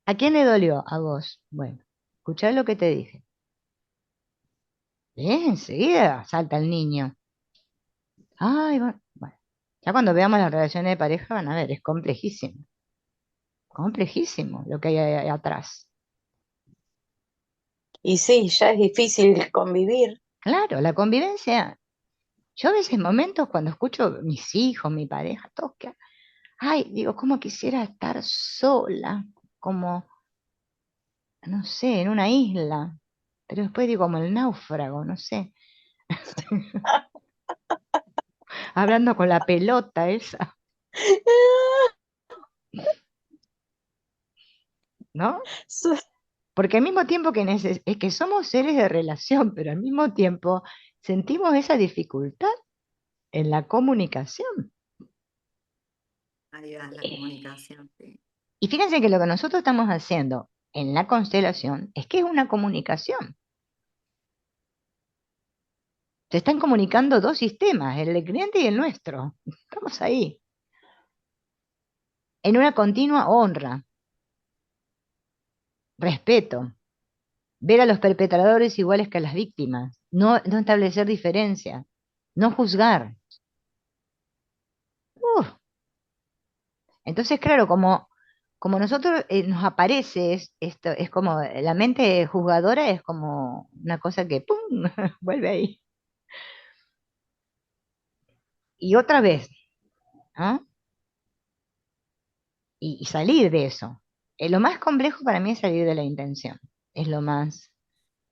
¿A quién le dolió? A vos. Bueno, escuchá lo que te dije. Enseguida salta el niño. Ay, bueno. Ya cuando veamos las relaciones de pareja van a ver, es complejísimo. Complejísimo lo que hay ahí atrás. Y sí, ya es difícil convivir. Claro, la convivencia. Yo a veces momentos cuando escucho mis hijos, mi pareja, todos que, ay, digo, cómo quisiera estar sola, como, no sé, en una isla. Pero después digo, como el náufrago, no sé, hablando con la pelota esa, ¿no? Su- Porque al mismo tiempo que es que somos seres de relación, pero al mismo tiempo sentimos esa dificultad en la comunicación. Ahí va la Eh, comunicación, sí. y fíjense que lo que nosotros estamos haciendo en la constelación es que es una comunicación. Se están comunicando dos sistemas, el del cliente y el nuestro. Estamos ahí, en una continua honra, respeto, ver a los perpetradores iguales que a las víctimas, no establecer diferencia, no juzgar. Uf. Entonces, claro, como nosotros nos aparece esto, es como la mente juzgadora es como una cosa que ¡pum! Vuelve ahí. Y otra vez, ¿no? Y salir de eso. Lo más complejo para mí es salir de la intención. Es lo más.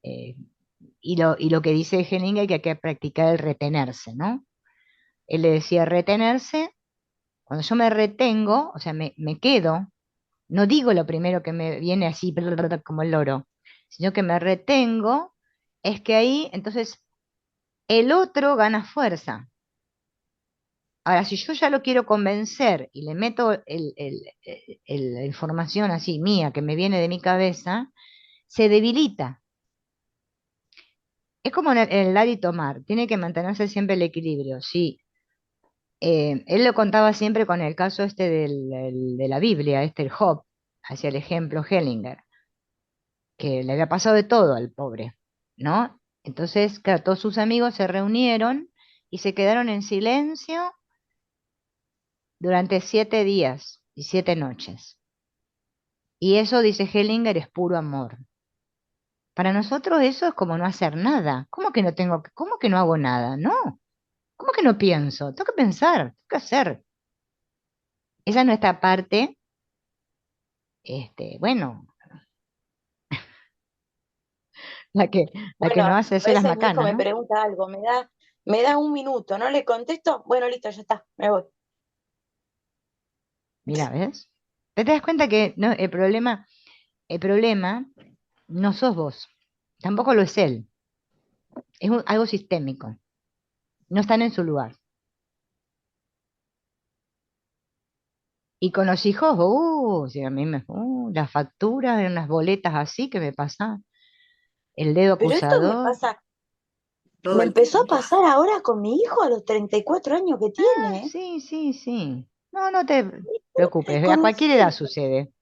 eh, y lo que dice Hellinger que hay que practicar el retenerse, ¿no? Él le decía retenerse, cuando yo me retengo, o sea, me quedo, no digo lo primero que me viene así como el loro, sino que me retengo, es que ahí entonces el otro gana fuerza. Ahora, si yo ya lo quiero convencer y le meto la información así mía que me viene de mi cabeza, se debilita. Es como en el dar y tomar, tiene que mantenerse siempre el equilibrio. Sí, él lo contaba siempre con el caso este de la Biblia, el Job, hacia el ejemplo Hellinger, que le había pasado de todo al pobre, ¿no? Entonces, claro, todos sus amigos se reunieron y se quedaron en silencio durante 7 días y 7 noches. Y eso, dice Hellinger, es puro amor. Para nosotros eso es como no hacer nada. ¿Cómo que no cómo que no hago nada? No. ¿Cómo que no pienso? Tengo que pensar, tengo que hacer. Esa es nuestra parte, bueno, la que, la que Bueno, nos a hace hacer las veces mi hijo macanas, me ¿no? pregunta algo, me da un minuto, no le contesto, bueno, listo, ya está, me voy. Mira, ¿ves? Te das cuenta que no, el problema no sos vos, tampoco lo es él, es algo sistémico, no están en su lugar. Y con los hijos, sí, a mí las facturas de unas boletas así que me pasan, el dedo Pero esto me acusador. pasa, Todo me el empezó a tiempo. pasar ahora con mi hijo a los 34 años que tiene, Sí, sí, sí. No, no te preocupes, a con mis cualquier edad hijos. sucede.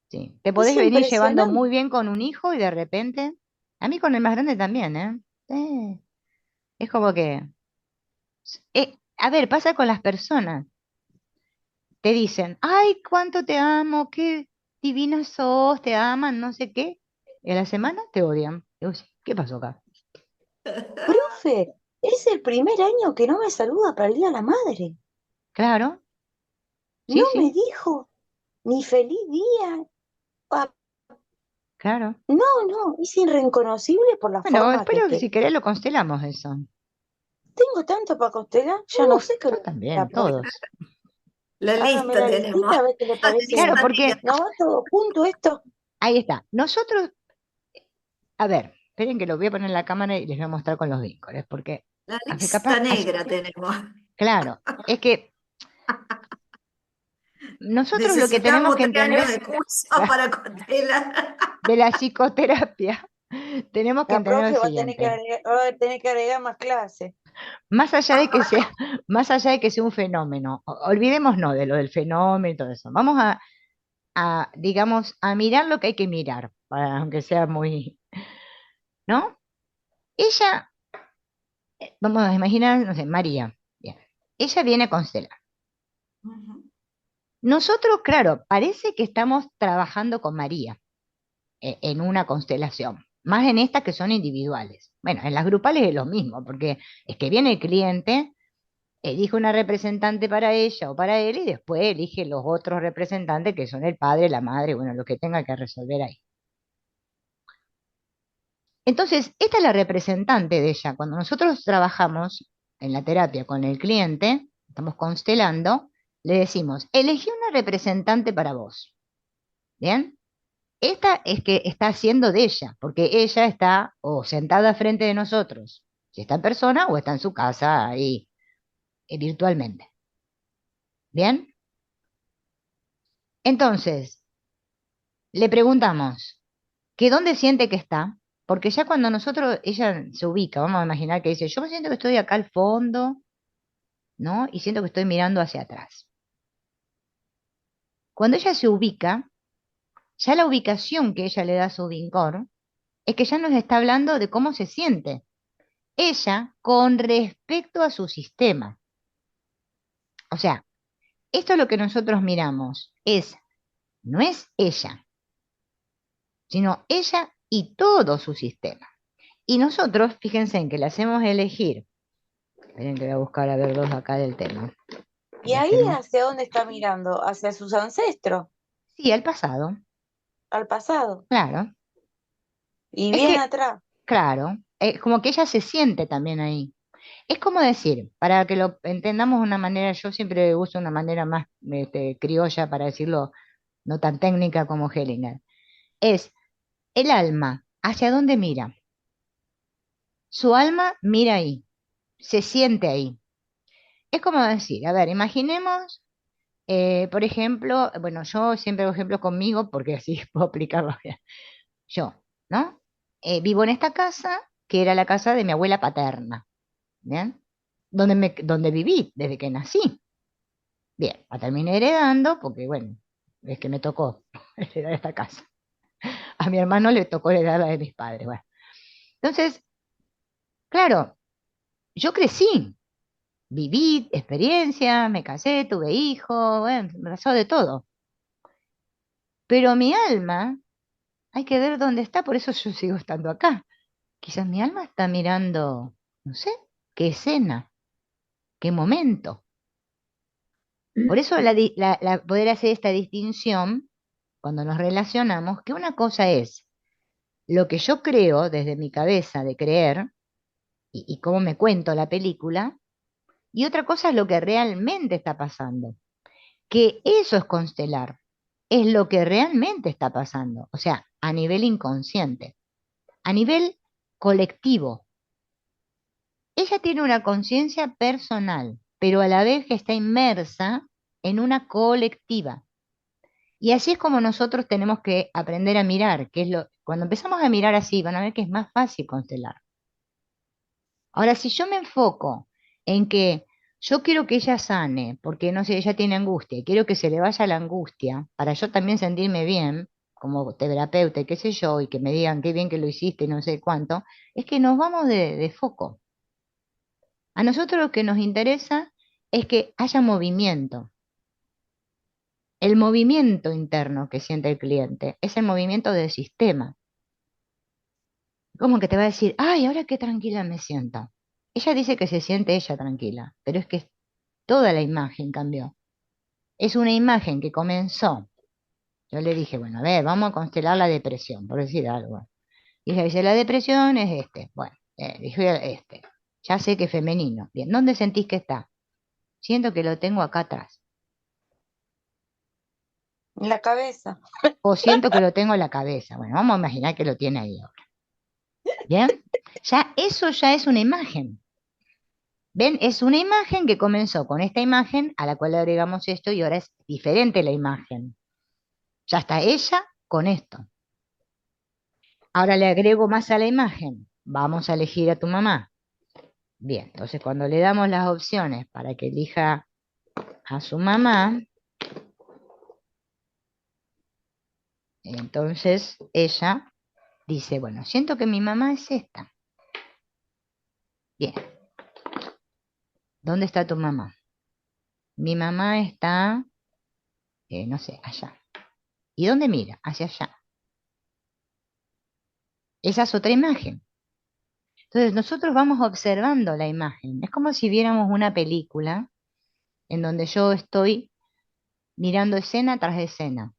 Sí. Te podés Es venir llevando impresionante. muy bien con un hijo y de repente, a mí con el más grande también, ¿eh? Es como que, a ver, pasa con las personas. Te dicen, ay, cuánto te amo, qué divina sos, te aman, no sé qué. Y a la semana te odian. Digo, sí, ¿qué pasó acá? Profe, es el primer año que no me saluda para el Día de la Madre. Claro, No sí, me sí, dijo ni feliz día. Ah, claro. no, no, es irreconocible por la Bueno, forma espero que que si querés lo constelamos eso. tengo tanto para constelar, ya no sé qué Yo le voy a también, poner. todos. La Hágame lista la tenemos. listita a ver qué le La parece. Claro, lista porque negra. ¿No va todo junto esto? ahí está. Nosotros, a ver, esperen que lo voy a poner en la cámara y les voy a mostrar con los vínculos, porque La hace lista capaz, negra tenemos. claro, es que nosotros lo que tenemos Necesitamos que 3 años entender de curso para constelar. de la psicoterapia, tenemos que La entender lo profe siguiente. va a tener que agregar más clases. Más allá de que sea, más allá de que sea un fenómeno, olvidémonos de lo del fenómeno y todo eso. digamos, a mirar lo que hay que mirar, aunque sea muy, ¿no? Ella, vamos a imaginar, no sé, María. Bien. Ella viene a constelar. Ujú. Nosotros, claro, parece que estamos trabajando con María en una constelación, más en estas que son individuales. Bueno, en las grupales es lo mismo, porque es que viene el cliente, elige una representante para ella o para él y después elige los otros representantes que son el padre, la madre, bueno, lo que tenga que resolver ahí. Entonces, esta es la representante de ella. Cuando nosotros trabajamos en la terapia con el cliente, estamos constelando, le decimos, elegí una representante para vos. ¿Bien? Esta es que está haciendo de ella, porque ella está o sentada frente de nosotros, si está en persona o está en su casa ahí virtualmente. ¿Bien? Entonces, le preguntamos, ¿que dónde siente que está? Porque ya cuando ella se ubica, vamos a imaginar que dice, yo me siento que estoy acá al fondo, ¿no? Y siento que estoy mirando hacia atrás. Cuando ella se ubica, ya la ubicación que ella le da a su vincor es que ya nos está hablando de cómo se siente ella con respecto a su sistema. O sea, esto es lo que nosotros miramos, no es ella, sino ella y todo su sistema. Y nosotros, fíjense en que le hacemos elegir, esperen que voy a buscar a ver dos acá del tema. ¿Y ahí hacia dónde está mirando? ¿Hacia sus ancestros? Sí, al pasado, ¿Al pasado? claro. ¿Y Es bien que, atrás? claro, como que ella se siente también ahí. Es como decir, para que lo entendamos de una manera, yo siempre uso una manera más criolla para decirlo, no tan técnica como Hellinger. Es el alma, ¿hacia dónde mira? Su alma mira ahí, se siente ahí. Es como decir, a ver, imaginemos, por ejemplo, bueno, yo siempre hago ejemplos conmigo porque así puedo aplicarlo bien. Yo, ¿no? Vivo en esta casa, que era la casa de mi abuela paterna, ¿bien? Donde viví desde que nací. Bien, la terminé heredando porque, bueno, es que me tocó heredar esta casa. A mi hermano le tocó heredar la de mis padres, bueno. Entonces, claro, yo crecí, viví experiencia, me casé, tuve hijos, bueno, me pasó de todo. Pero mi alma, hay que ver dónde está, por eso yo sigo estando acá. Quizás mi alma está mirando, no sé, qué escena, qué momento. Por eso poder hacer esta distinción cuando nos relacionamos, que una cosa es lo que yo creo desde mi cabeza de creer y cómo me cuento la película, y otra cosa es lo que realmente está pasando. Que eso es constelar, es lo que realmente está pasando, o sea, a nivel inconsciente, a nivel colectivo. Ella tiene una conciencia personal, pero a la vez que está inmersa en una colectiva. Y así es como nosotros tenemos que aprender a mirar, cuando empezamos a mirar así, van a ver que es más fácil constelar. Ahora, si yo me enfoco en que yo quiero que ella sane, porque no sé, ella tiene angustia, y quiero que se le vaya la angustia, para yo también sentirme bien, como terapeuta y qué sé yo, y que me digan qué bien que lo hiciste y no sé cuánto, es que nos vamos de foco. A nosotros lo que nos interesa es que haya movimiento. El movimiento interno que siente el cliente es el movimiento del sistema. Como que te va a decir, ay, ahora qué tranquila me siento. Ella dice que se siente ella tranquila, pero es que toda la imagen cambió. Es una imagen que comenzó. Yo le dije, bueno, a ver, vamos a constelar la depresión, por decir algo. Y ella dice, la depresión es este. Bueno, dije este. Ya sé que es femenino. Bien, ¿dónde sentís que está? Siento que lo tengo acá atrás. En la cabeza. O siento que lo tengo en la cabeza. Bueno, vamos a imaginar que lo tiene ahí ahora. ¿Bien? Ya eso ya es una imagen. ¿Ven? Es una imagen que comenzó con esta imagen a la cual le agregamos esto y ahora es diferente la imagen. Ya está ella con esto. Ahora le agrego más a la imagen. Vamos a elegir a tu mamá. Bien, entonces cuando le damos las opciones para que elija a su mamá, Entonces ella dice, bueno, siento que mi mamá es esta. Bien, ¿dónde está tu mamá? Mi mamá está, no sé, allá. ¿Y dónde mira? Hacia allá. Esa es otra imagen. Entonces nosotros vamos observando la imagen. Es como si viéramos una película en donde yo estoy mirando escena tras escena.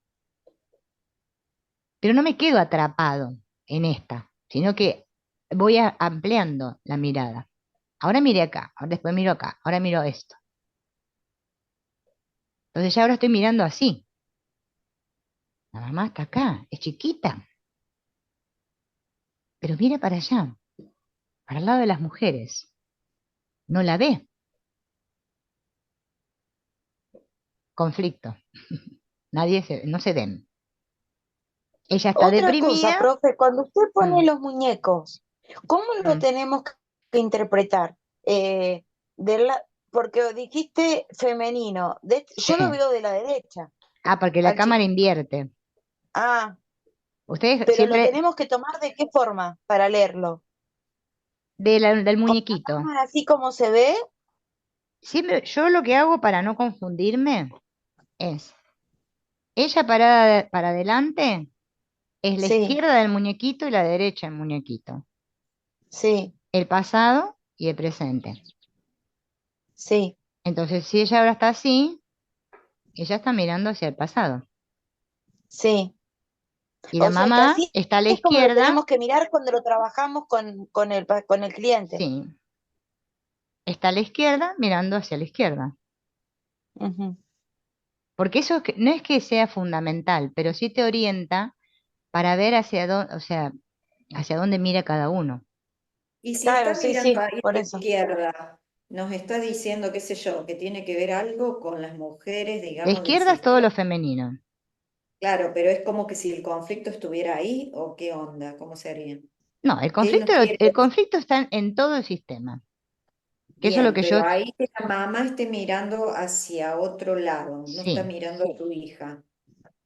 Pero no me quedo atrapado en esta, sino que voy ampliando la mirada. Ahora miré acá, ahora después miro acá, ahora miro esto. Entonces ya ahora estoy mirando así. La mamá está acá, es chiquita, pero mira para allá, para el lado de las mujeres. No la ve. Conflicto. No se ven. Ella está Otra cosa, deprimida. profe, cuando usted pone Mm, los muñecos, ¿cómo lo mm, tenemos que interpretar? De la, porque dijiste femenino, sí. yo lo veo de la derecha, Ah, porque la al cámara chiquito. invierte. Ah, Ustedes pero lo siempre tenemos que tomar ¿de qué forma para leerlo? del ¿Con la muñequito. cámara así como se ve? Siempre, yo lo que hago para no confundirme es, ella parada para adelante es la Sí, izquierda del muñequito y la derecha del muñequito. sí, El pasado y el presente. sí. Entonces, si ella ahora está así, ella está mirando hacia el pasado. Sí. Y la O sea que mamá así está a la es como lo izquierda, tenemos que mirar cuando lo trabajamos con el cliente. sí, está a la izquierda mirando hacia la izquierda. Ujú. Porque eso no es que sea fundamental, pero sí te orienta para ver hacia dónde, o sea, hacia dónde mira cada uno. Y si Claro, está sí, mirando sí, ahí a por la eso. izquierda, nos está diciendo, qué sé yo, que tiene que ver algo con las mujeres, La digamos, del izquierda es todo sistema. lo femenino. Claro, pero es como que si el conflicto estuviera ahí, ¿o qué onda? ¿Cómo sería? No, ¿Qué nos quiere el decir? conflicto está en todo el sistema. Que eso es lo Bien, que yo, pero ahí que la mamá esté mirando hacia otro lado, no está sí, mirando a tu hija.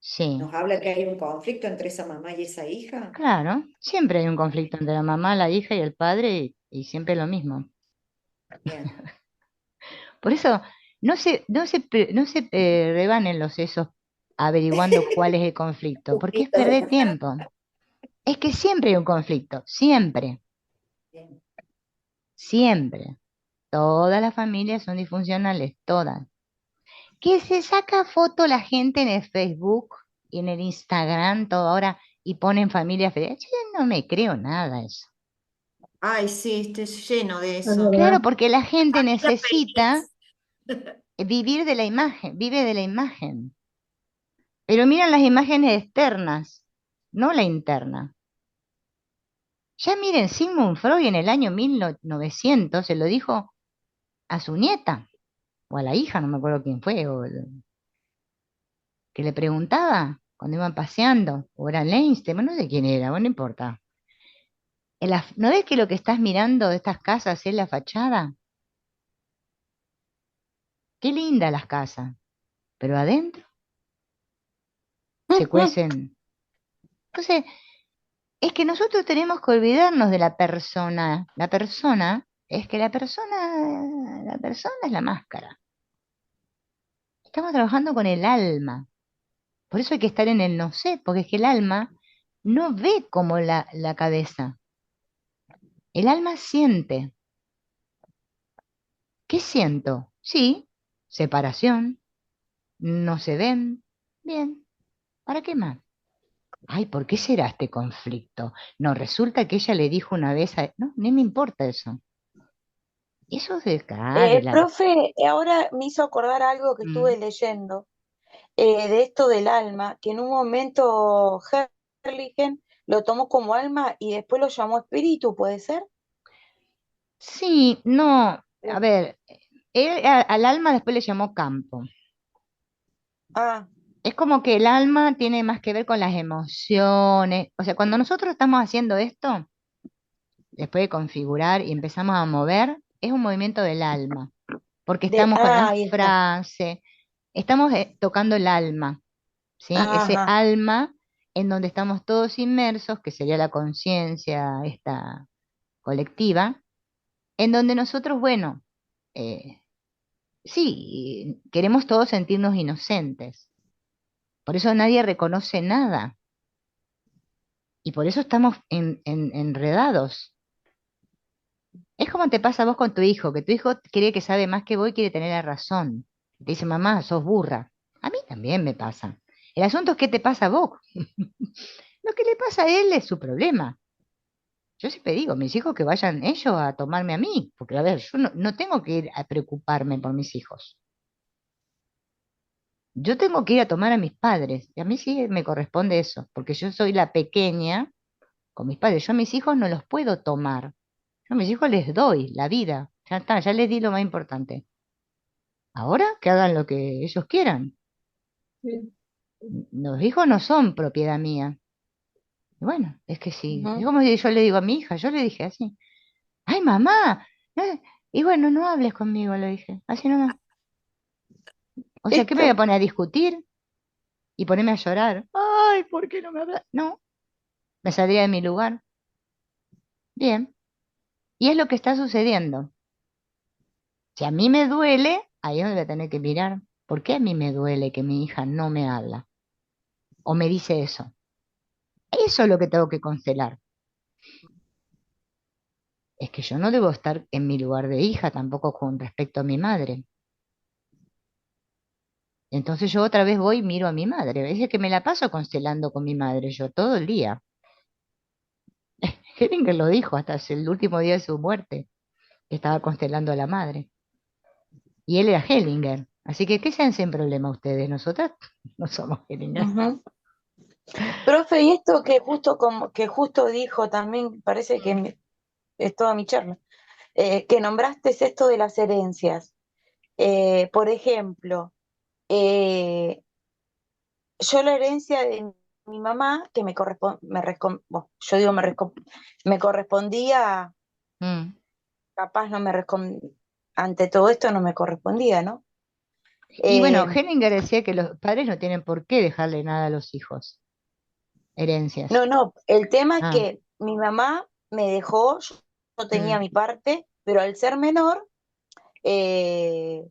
sí, ¿Nos habla que hay un conflicto entre esa mamá y esa hija? claro, siempre hay un conflicto entre la mamá, la hija y el padre y siempre lo mismo. Bien. Por eso, no se rebanen los sesos averiguando cuál es el conflicto, porque es Poquito. perder tiempo. Es que siempre hay un conflicto, siempre, Bien. siempre. Todas las familias son disfuncionales, todas. Que se saca foto la gente en el Facebook y en el Instagram, todo ahora, y ponen familias felices. Yo no me creo nada de eso. Ay, sí, estoy lleno de Es eso. verdad. Claro, porque la gente Familia necesita feliz. vivir de la imagen, vive de la imagen. Pero miran las imágenes externas, no la interna. Ya miren, Sigmund Freud en el año 1900 se lo dijo a su nieta, o a la hija, no me acuerdo quién fue, que le preguntaba cuando iban paseando, o era Einstein, bueno, no sé quién era, bueno, no importa. ¿No ves que lo que estás mirando de estas casas es la fachada? Qué lindas las casas, pero adentro se cuecen. Entonces, es que nosotros tenemos que olvidarnos de la persona. La persona es que la persona es la máscara. Estamos trabajando con el alma. Por eso hay que estar en el no sé, porque es que el alma no ve como la cabeza. El alma siente. ¿Qué siento? Sí, separación, no se ven. Bien, ¿para qué más? Ay, ¿por qué será este conflicto? No, resulta que ella le dijo una vez a... No, ni me importa eso. Eso es de acá, de la... Profe, ahora me hizo acordar algo que Mm. estuve leyendo de esto del alma, que en un momento Herligen lo tomó como alma y después lo llamó espíritu, ¿puede ser? Sí, no, a ver, él al alma después le llamó campo. Ah, Es como que el alma tiene más que ver con las emociones. O sea, cuando nosotros estamos haciendo esto, después de configurar y empezamos a mover, es un movimiento del alma, porque estamos con las ahí está. frases, estamos tocando el alma, ¿sí? Ese Ajá, alma en donde estamos todos inmersos, que sería la conciencia esta colectiva, en donde nosotros, bueno, eh, sí, queremos todos sentirnos inocentes. Por eso nadie reconoce nada. Y por eso estamos enredados. Es como te pasa a vos con tu hijo, que tu hijo cree que sabe más que vos y quiere tener la razón. Te dice, mamá, sos burra. A mí también me pasa. El asunto es qué te pasa a vos. Lo que le pasa a él es su problema. Yo siempre digo, mis hijos que vayan ellos a tomarme a mí, porque a ver, yo no tengo que ir a preocuparme por mis hijos. Yo tengo que ir a tomar a mis padres, y a mí sí me corresponde eso, porque yo soy la pequeña con mis padres. Yo a mis hijos no los puedo tomar. Yo a mis hijos les doy la vida. Ya está, ya les di lo más importante. Ahora que hagan lo que ellos quieran. Sí. Los hijos no son propiedad mía. Y bueno, es que sí. Es Ujú. como si yo le digo a mi hija, yo le dije así, ay mamá, y bueno, no hables conmigo, le dije, así nomás. O sea, ¿qué me voy a Esto, poner a discutir y ponerme a llorar? Ay, ¿por qué no me hablas? No, me saldría de mi lugar. Bien. Y es lo que está sucediendo. Si a mí me duele, ahí es donde voy a tener que mirar. ¿Por qué a mí me duele que mi hija no me habla? O me dice eso. Eso es lo que tengo que constelar. Es que yo no debo estar en mi lugar de hija tampoco con respecto a mi madre. Entonces yo otra vez voy y miro a mi madre. Es que me la paso constelando con mi madre yo todo el día. Heringer lo dijo hasta el último día de su muerte, que estaba constelando a la madre. Y él era Hellinger. Así que, ¿qué se hacen problema ustedes? Nosotras no somos Hellinger. ujú. Profe, y esto que justo como que justo dijo también, parece que es toda mi charla, que nombraste es esto de las herencias. Por ejemplo, eh, yo la herencia de mi mamá, que me corresponde, bueno, yo digo me correspondía, Mm. capaz no me ante todo esto no me correspondía, ¿no? Y bueno, Eh, Hellinger decía que los padres no tienen por qué dejarle nada a los hijos, herencias. no, no, el tema es Ah, que mi mamá me dejó, yo tenía mm, mi parte, pero al ser menor, eh,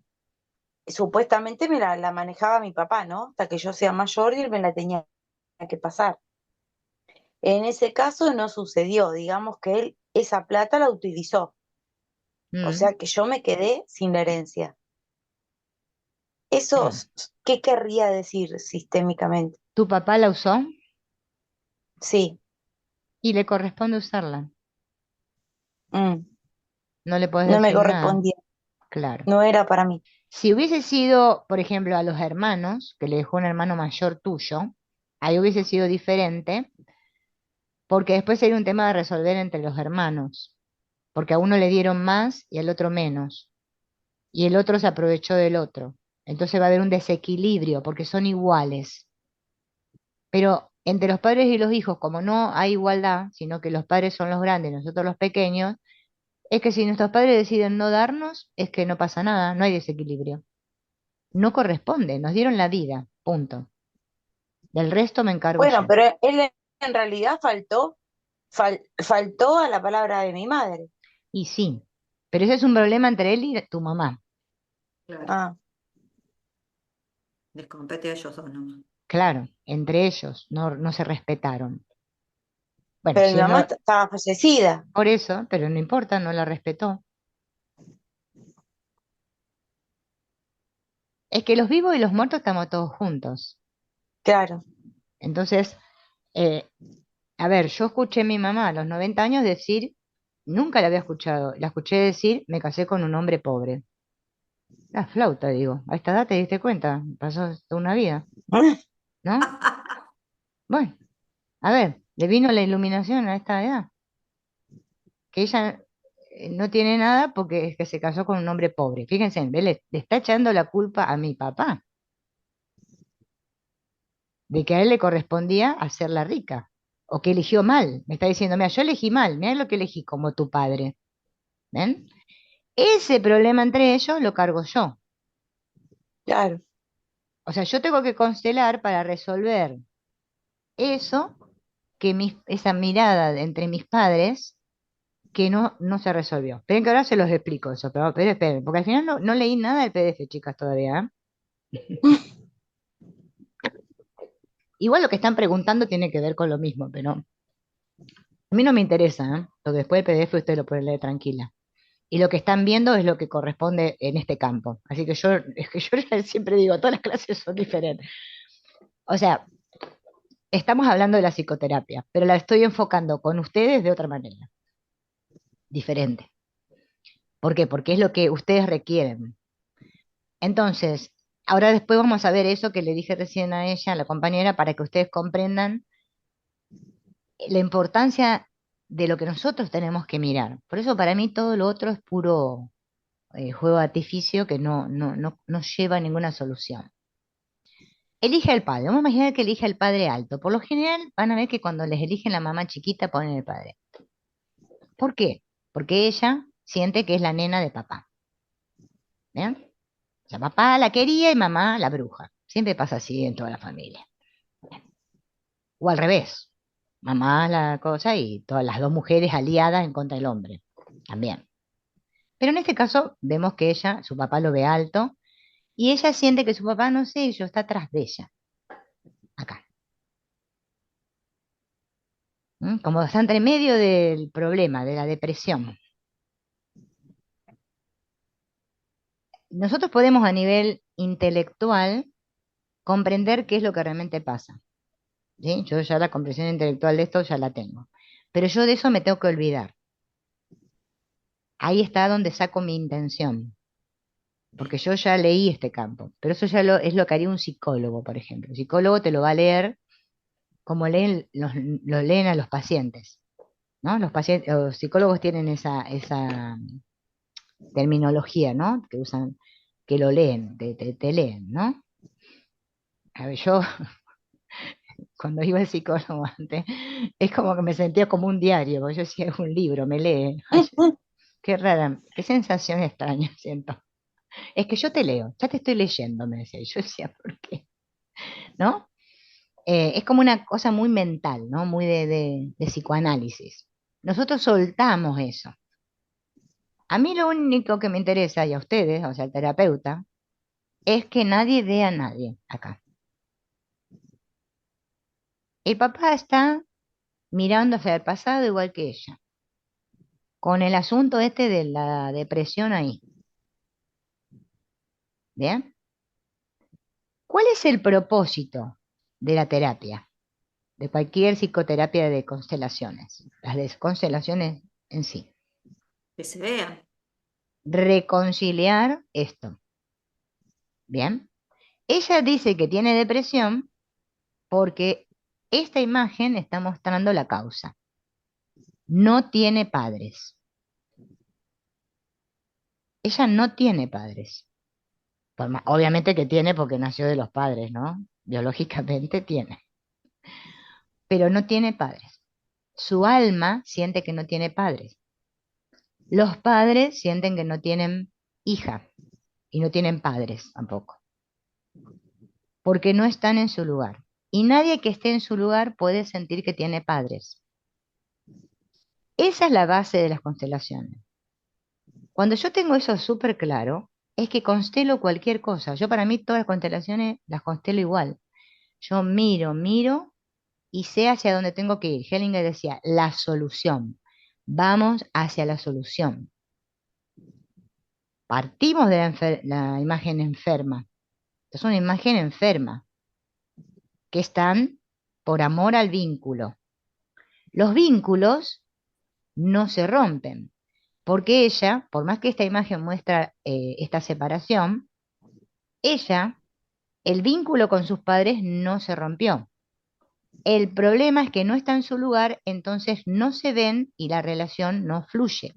supuestamente la manejaba mi papá, ¿no? Hasta que yo sea mayor y él me la tenía que pasar. En ese caso no sucedió, digamos que él esa plata la utilizó, o mm, sea que yo me quedé sin la herencia. Eso, claro. ¿qué querría decir sistémicamente? ¿Tu papá la usó? Sí, Y le corresponde usarla. mm, No le puedes no me decir nada. correspondía, Claro. no era para mí. Si hubiese sido, por ejemplo, a los hermanos, que le dejó un hermano mayor tuyo, ahí hubiese sido diferente, porque después sería un tema de resolver entre los hermanos, porque a uno le dieron más y al otro menos, y el otro se aprovechó del otro. Entonces va a haber un desequilibrio, porque son iguales. Pero entre los padres y los hijos, como no hay igualdad, sino que los padres son los grandes, nosotros los pequeños, es que si nuestros padres deciden no darnos, es que no pasa nada, no hay desequilibrio. No corresponde, nos dieron la vida, punto. Del resto me encargo Bueno, yo. pero él en realidad faltó a la palabra de mi madre. Y sí, pero ese es un problema entre él y tu mamá. Claro, Ah, les compete a ellos dos nomás. Claro, entre ellos no se respetaron. Bueno, pero mi si él mamá no, estaba fallecida, por eso, pero no importa, no la respetó. Es que los vivos y los muertos estamos todos juntos. claro. Entonces, eh, a ver, yo escuché a mi mamá a los 90 años decir, nunca la había escuchado, la escuché decir, me casé con un hombre pobre. La flauta, digo, a esta edad te diste cuenta, pasó toda una vida, ¿no? Bueno, a ver, le vino la iluminación a esta edad, que ella no tiene nada porque es que se casó con un hombre pobre. Fíjense, ve, le está echando la culpa a mi papá, de que a él le correspondía hacerla rica, o que eligió mal. Me está diciendo, mira, yo elegí mal, mira lo que elegí como tu padre. ¿Ven? Ese problema entre ellos lo cargo yo. Claro, O sea, yo tengo que constelar para resolver eso, esa mirada entre mis padres que no se resolvió. Esperen que ahora se los explico eso, pero esperen, porque al final no leí nada del PDF, chicas, todavía. Igual lo que están preguntando tiene que ver con lo mismo, pero a mí no me interesa, ¿eh? Porque después el PDF usted lo puede leer tranquila. Y lo que están viendo es lo que corresponde en este campo. Así que es que yo siempre digo, todas las clases son diferentes. O sea, estamos hablando de la psicoterapia, pero la estoy enfocando con ustedes de otra manera, diferente. ¿Por qué? Porque es lo que ustedes requieren. Entonces, ahora después vamos a ver eso que le dije recién a ella, a la compañera, para que ustedes comprendan la importancia de lo que nosotros tenemos que mirar. Por eso para mí todo lo otro es puro juego de artificio que no lleva a ninguna solución. Elige al padre. Vamos a imaginar que elige al padre alto. Por lo general van a ver que cuando les eligen la mamá chiquita ponen el padre. ¿Por qué? Porque ella siente que es la nena de papá. ¿Ven? O sea, papá la quería y mamá la bruja. Siempre pasa así en toda la familia. O al revés. Mamá la cosa y todas las dos mujeres aliadas en contra del hombre. También. Pero en este caso vemos que ella, su papá lo ve alto y ella siente que su papá, no sé, yo está atrás de ella. Acá. ¿Mm? Como está entre medio del problema, de la depresión. Nosotros podemos a nivel intelectual comprender qué es lo que realmente pasa. ¿Sí? Yo ya la comprensión intelectual de esto ya la tengo. Pero yo de eso me tengo que olvidar. Ahí está donde saco mi intención. Porque yo ya leí este campo. Pero eso es lo que haría un psicólogo, por ejemplo. El psicólogo te lo va a leer como lo leen a los pacientes. ¿No? Los psicólogos tienen esa terminología, ¿no? Que usan, que lo leen, te leen, ¿no? A ver, yo cuando iba al psicólogo antes, es como que me sentía como un diario, porque yo decía, es un libro, me lee. Ay, qué rara, qué sensación extraña siento. Es que yo te leo, ya te estoy leyendo, me decía. Y yo decía, ¿por qué? ¿No? Es como una cosa muy mental, ¿no? Muy de psicoanálisis. Nosotros soltamos eso. A mí lo único que me interesa, y a ustedes, o sea, el terapeuta, es que nadie vea a nadie acá. El papá está mirando hacia el pasado igual que ella, con el asunto este de la depresión ahí. ¿Bien? ¿Cuál es el propósito de la terapia? De cualquier psicoterapia de constelaciones, las de constelaciones en sí. Que se vean. Reconciliar esto. ¿Bien? Ella dice que tiene depresión porque esta imagen está mostrando la causa. No tiene padres. Ella no tiene padres. Obviamente que tiene porque nació de los padres, ¿no? Biológicamente tiene, pero no tiene padres. Su alma siente que no tiene padres. Los padres sienten que no tienen hija y no tienen padres tampoco, porque no están en su lugar. Y nadie que esté en su lugar puede sentir que tiene padres. Esa es la base de las constelaciones. Cuando yo tengo eso súper claro, es que constelo cualquier cosa. Yo para mí todas las constelaciones las constelo igual. Yo miro y sé hacia dónde tengo que ir. Hellinger decía, la solución. Vamos hacia la solución. Partimos de la imagen enferma. Es una imagen enferma, que están por amor al vínculo. Los vínculos no se rompen, porque ella, por más que esta imagen muestra esta separación, ella, el vínculo con sus padres no se rompió. El problema es que no está en su lugar, entonces no se ven y la relación no fluye.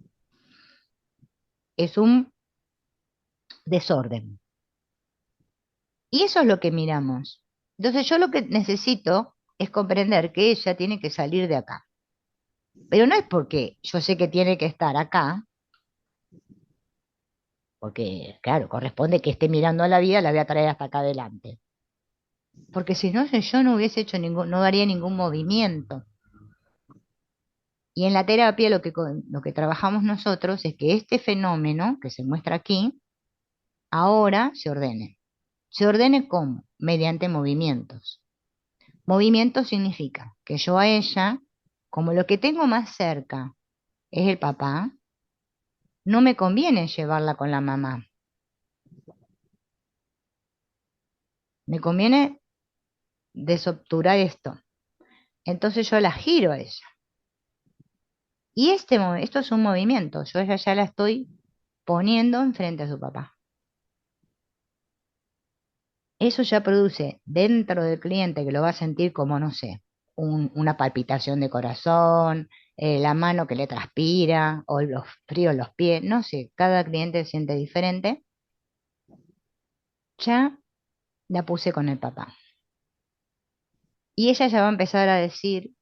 Es un desorden. Y eso es lo que miramos. Entonces yo lo que necesito es comprender que ella tiene que salir de acá. Pero no es porque yo sé que tiene que estar acá, porque claro, corresponde que esté mirando a la vida, la voy a traer hasta acá adelante. porque si no, yo no hubiese hecho no haría ningún movimiento. Y en la terapia lo que trabajamos nosotros es que este fenómeno que se muestra aquí, ahora se ordene. ¿Se ordene cómo? Mediante movimientos. Movimiento significa que yo a ella, como lo que tengo más cerca es el papá, no me conviene llevarla con la mamá. Me conviene desobturar esto. Entonces yo la giro a ella. Y esto es un movimiento. Yo a ella ya la estoy poniendo enfrente a su papá. Eso ya produce dentro del cliente que lo va a sentir como, no sé, una palpitación de corazón, la mano que le transpira, o los fríos los pies, no sé, cada cliente se siente diferente. Ya la puse con el papá. Y ella ya va a empezar a decir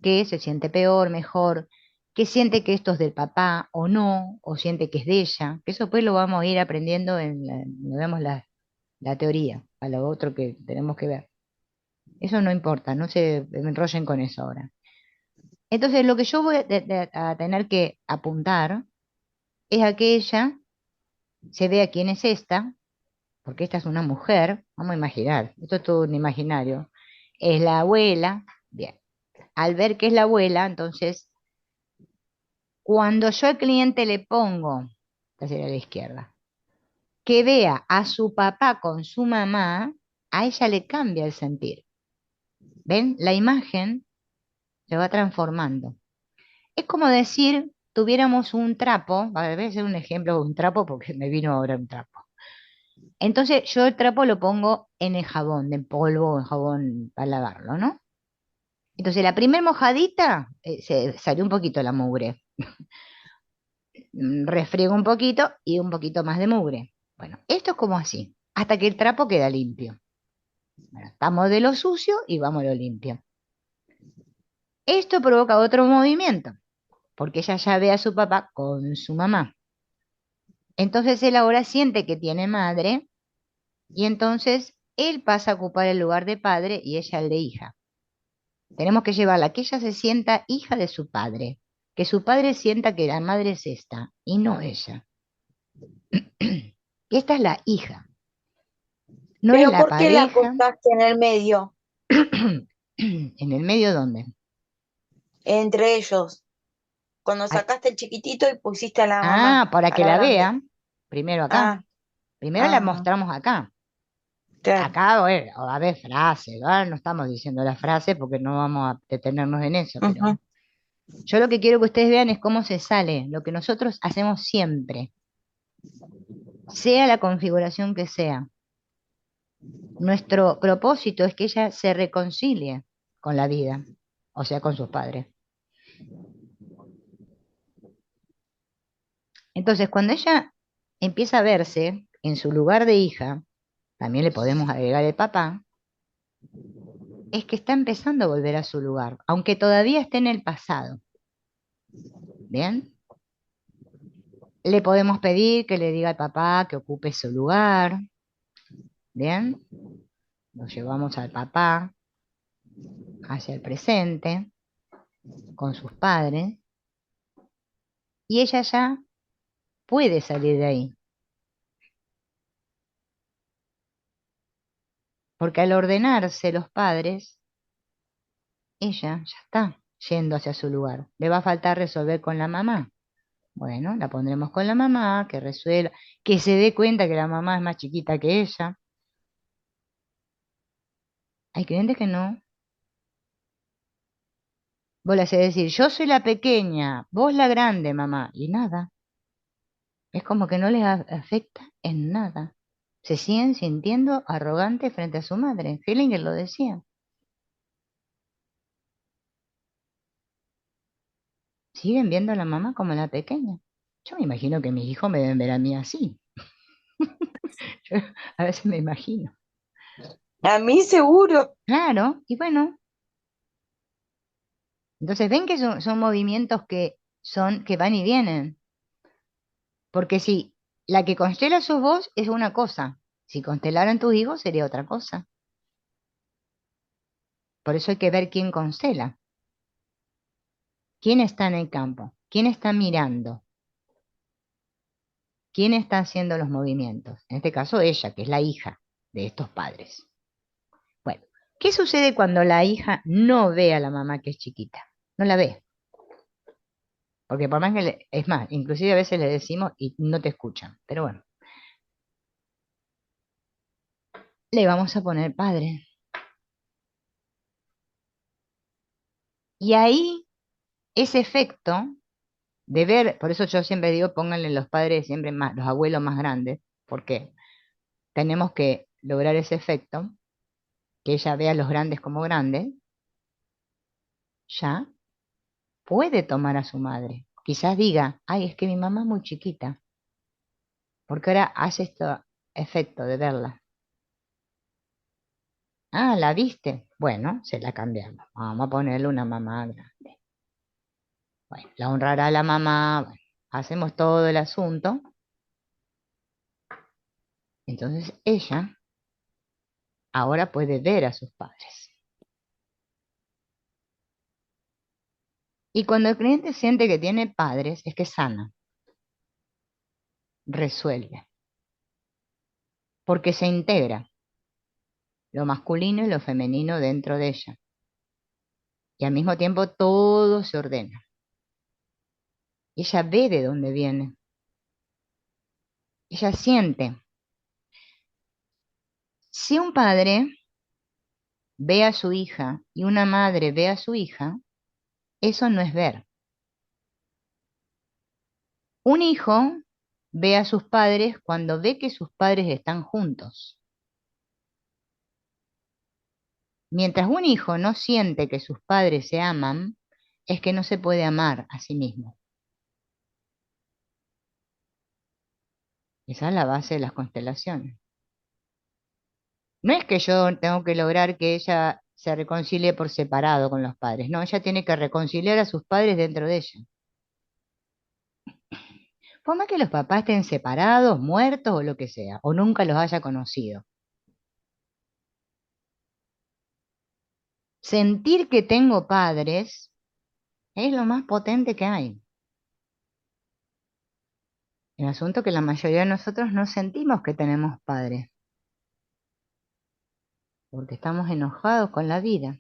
que se siente peor, mejor, que siente que esto es del papá o no, o siente que es de ella, que eso pues lo vamos a ir aprendiendo cuando vemos la teoría, a lo otro que tenemos que ver. Eso no importa, no se enrollen con eso ahora. Entonces, lo que yo voy a tener que apuntar es a que ella se vea quién es esta, porque esta es una mujer, vamos a imaginar, esto es todo un imaginario, es la abuela, bien. Al ver que es la abuela, entonces, cuando yo al cliente le pongo, esta sería a la izquierda, que vea a su papá con su mamá, a ella le cambia el sentir. ¿Ven? La imagen se va transformando. Es como decir, tuviéramos un trapo, voy a hacer un ejemplo de un trapo porque me vino ahora un trapo. Entonces yo el trapo lo pongo en el jabón, en polvo, en jabón para lavarlo, ¿no? Entonces la primer mojadita se salió un poquito la mugre. Refriego un poquito y un poquito más de mugre. Bueno, esto es como así, hasta que el trapo queda limpio. Bueno, estamos de lo sucio y vamos a lo limpio. Esto provoca otro movimiento, porque ella ya ve a su papá con su mamá. Entonces él ahora siente que tiene madre y entonces él pasa a ocupar el lugar de padre y ella el de hija. Tenemos que llevarla, que ella se sienta hija de su padre, que su padre sienta que la madre es esta y no ella. Que esta es la hija, no es Pero la ¿por qué la pareja. acostaste en el medio, ¿En el medio dónde? entre ellos? Cuando Ay, sacaste el chiquitito y pusiste a la mamá, para a que la la grande. vean, primero acá. Ah, Primero la ajá, mostramos acá. claro. Acá, bueno, va a haber frases, ¿verdad? No estamos diciendo la frase porque no vamos a detenernos en eso, pero Ujú. yo lo que quiero que ustedes vean es cómo se sale, lo que nosotros hacemos siempre, sea la configuración que sea. Nuestro propósito es que ella se reconcilie con la vida, o sea, con sus padres. Entonces, cuando ella empieza a verse en su lugar de hija, también le podemos agregar el papá, es que está empezando a volver a su lugar, aunque todavía esté en el pasado. ¿Bien? Le podemos pedir que le diga al papá que ocupe su lugar. ¿Bien? Lo llevamos al papá hacia el presente con sus padres y ella ya puede salir de ahí, porque al ordenarse los padres, ella ya está yendo hacia su lugar. Le va a faltar resolver con la mamá. Bueno, la pondremos con la mamá, que resuelva, que se dé cuenta que la mamá es más chiquita que ella. Hay clientes que no. Vos le hacés decir, yo soy la pequeña, vos la grande, mamá, y nada. Es como que no les afecta en nada. Se siguen sintiendo arrogantes frente a su madre. Hellinger lo decía. Siguen viendo a la mamá como la pequeña. Yo me imagino que mis hijos me deben ver a mí así. Yo a veces me imagino. A mí seguro. Claro, y bueno, entonces ven que son movimientos que van y vienen. Porque si la que constela sos vos es una cosa, si constelaran tus hijos sería otra cosa. Por eso hay que ver quién constela, quién está en el campo, quién está mirando, quién está haciendo los movimientos. En este caso ella, que es la hija de estos padres. Bueno, ¿qué sucede cuando la hija no ve a la mamá que es chiquita? No la ve. Porque por más que es más, inclusive a veces le decimos y no te escuchan. Pero bueno, le vamos a poner padre. Y ahí ese efecto de ver, por eso yo siempre digo, pónganle los padres siempre más, los abuelos más grandes, porque tenemos que lograr ese efecto, que ella vea a los grandes como grandes, ya puede tomar a su madre. Quizás diga, ay, es que mi mamá es muy chiquita, porque ahora hace este efecto de verla. Ah, ¿la viste? Bueno, se la cambiamos. Vamos a ponerle una mamá grande. Bueno, la honrará la mamá. Bueno, hacemos todo el asunto. Entonces ella ahora puede ver a sus padres. Y cuando el cliente siente que tiene padres, es que sana, resuelve, porque se integra lo masculino y lo femenino dentro de ella. Y al mismo tiempo todo se ordena. Ella ve de dónde viene. Ella siente. Si un padre ve a su hija y una madre ve a su hija, eso no es ver. Un hijo ve a sus padres cuando ve que sus padres están juntos. Mientras un hijo no siente que sus padres se aman, es que no se puede amar a sí mismo. Esa es la base de las constelaciones. No es que yo tengo que lograr que ella se reconcilie por separado con los padres. No, ella tiene que reconciliar a sus padres dentro de ella. Por más que los papás estén separados, muertos o lo que sea, o nunca los haya conocido. Sentir que tengo padres es lo más potente que hay. El asunto es que la mayoría de nosotros no sentimos que tenemos padres, porque estamos enojados con la vida,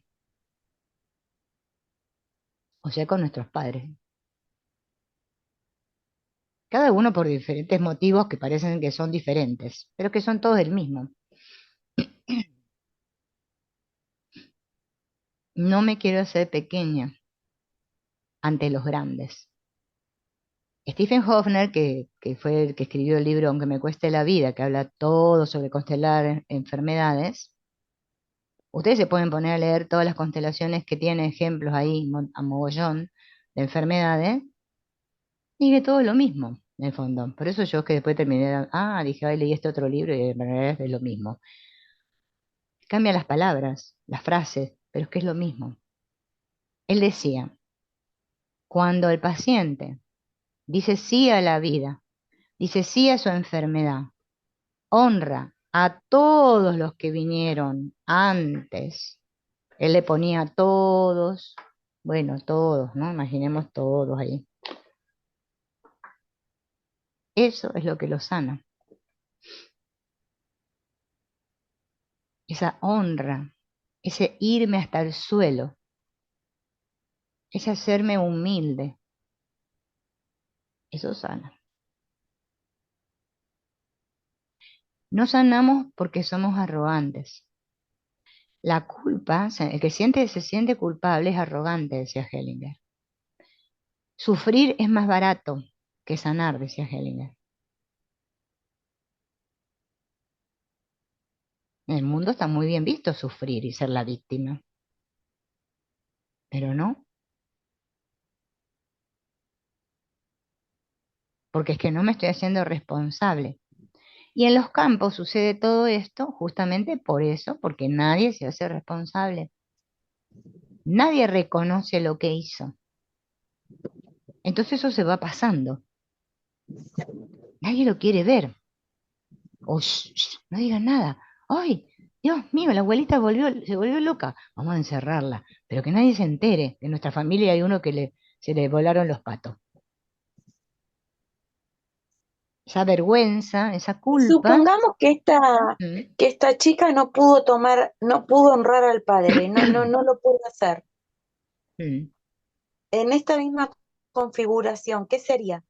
o sea, con nuestros padres. Cada uno por diferentes motivos que parecen que son diferentes, pero que son todos el mismo. No me quiero hacer pequeña ante los grandes. Stephen Hoffner, que fue el que escribió el libro Aunque me cueste la vida, que habla todo sobre constelar enfermedades, ustedes se pueden poner a leer todas las constelaciones que tiene ejemplos ahí a mogollón de enfermedades, y que todo es lo mismo, en el fondo. Por eso yo que después terminé, dije, ay, leí este otro libro y en realidad es lo mismo. Cambia las palabras, las frases, pero es que es lo mismo. Él decía, cuando el paciente dice sí a la vida, dice sí a su enfermedad, honra a todos los que vinieron antes. Él le ponía a todos, bueno, todos, ¿no? Imaginemos todos ahí. Eso es lo que lo sana. Esa honra, ese irme hasta el suelo, ese hacerme humilde, eso sana. No sanamos porque somos arrogantes. La culpa, el que se siente culpable es arrogante, decía Hellinger. Sufrir es más barato que sanar, decía Hellinger. En el mundo está muy bien visto sufrir y ser la víctima, pero no, porque es que no me estoy haciendo responsable. Y en los campos sucede todo esto justamente por eso, porque nadie se hace responsable. Nadie reconoce lo que hizo. Entonces eso se va pasando. Nadie lo quiere ver. O no digan nada. ¡Ay! Dios mío, la abuelita se volvió loca. Vamos a encerrarla, pero que nadie se entere. En nuestra familia hay uno que se le volaron los patos. Esa vergüenza, esa culpa. Supongamos ¿Mm? que esta chica no pudo tomar, no pudo honrar al padre, no lo pudo hacer. Mm. En esta misma configuración, ¿qué sería?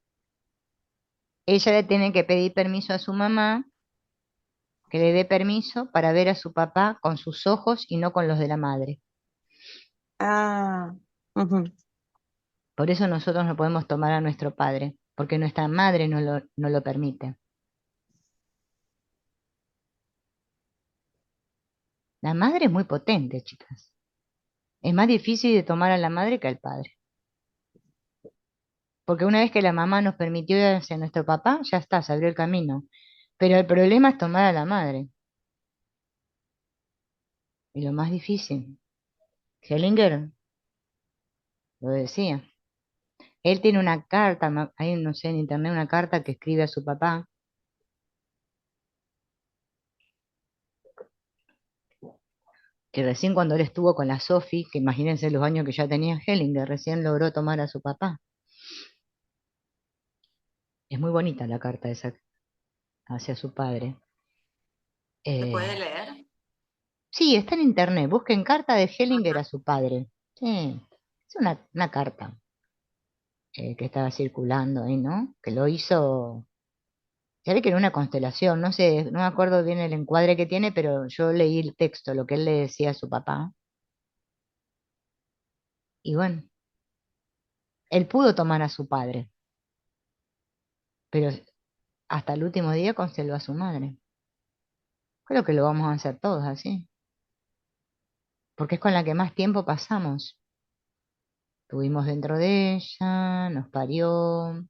Ella le tiene que pedir permiso a su mamá, que le dé permiso para ver a su papá con sus ojos y no con los de la madre. Ah, ujú. Por eso nosotros no podemos tomar a nuestro padre, porque nuestra madre no lo permite. La madre es muy potente, chicas. Es más difícil de tomar a la madre que al padre. Porque una vez que la mamá nos permitió ir hacia nuestro papá, ya está, se abrió el camino. Pero el problema es tomar a la madre. Y lo más difícil. Hellinger lo decía. Él tiene una carta, hay no sé en internet una carta que escribe a su papá, que recién cuando él estuvo con la Sophie, que imagínense los años que ya tenía Hellinger, recién logró tomar a su papá. Es muy bonita la carta esa hacia su padre. ¿Se puede Eh, leer? sí, está en internet. Busquen carta de Hellinger a su padre. Sí, es una carta que estaba circulando ahí, ¿no? Que lo hizo, se ve que era una constelación, no sé, no me acuerdo bien el encuadre que tiene, pero yo leí el texto, lo que él le decía a su papá. Y bueno, él pudo tomar a su padre, pero hasta el último día consteló a su madre. Creo que lo vamos a hacer todos así, porque es con la que más tiempo pasamos. Estuvimos dentro de ella, nos parió,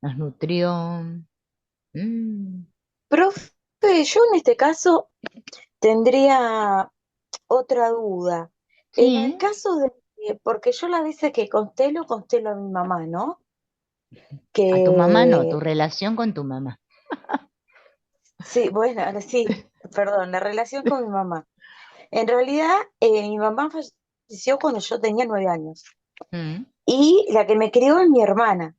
nos nutrió. Mm, Profe, yo en este caso tendría otra duda. En el sí, caso de, porque yo las veces que constelo a mi mamá, ¿no? a tu mamá no, tu Que, relación con tu mamá. sí, bueno, ahora sí, perdón, la relación con mi mamá. En realidad, mi mamá falleció cuando yo tenía 9 años Mm, y la que me crió es mi hermana.